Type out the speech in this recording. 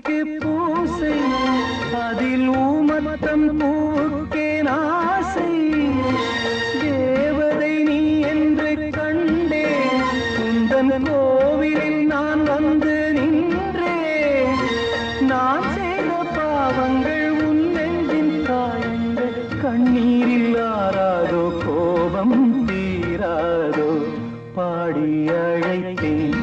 பூவிக்கு பூசை அதில் ஊமத்தம் பூவுக்கே ஆசை தேவதை நீ என்று கண்டே உந்தன் கோவிலில் நான் வந்து நின்றேன் நான் செய்த பாவங்கள் உன் நெஞ்சின் காயங்கள் கண்ணீரில் ஆறாதோ கோபம் தீராதோ பாடி அழைத்தேன்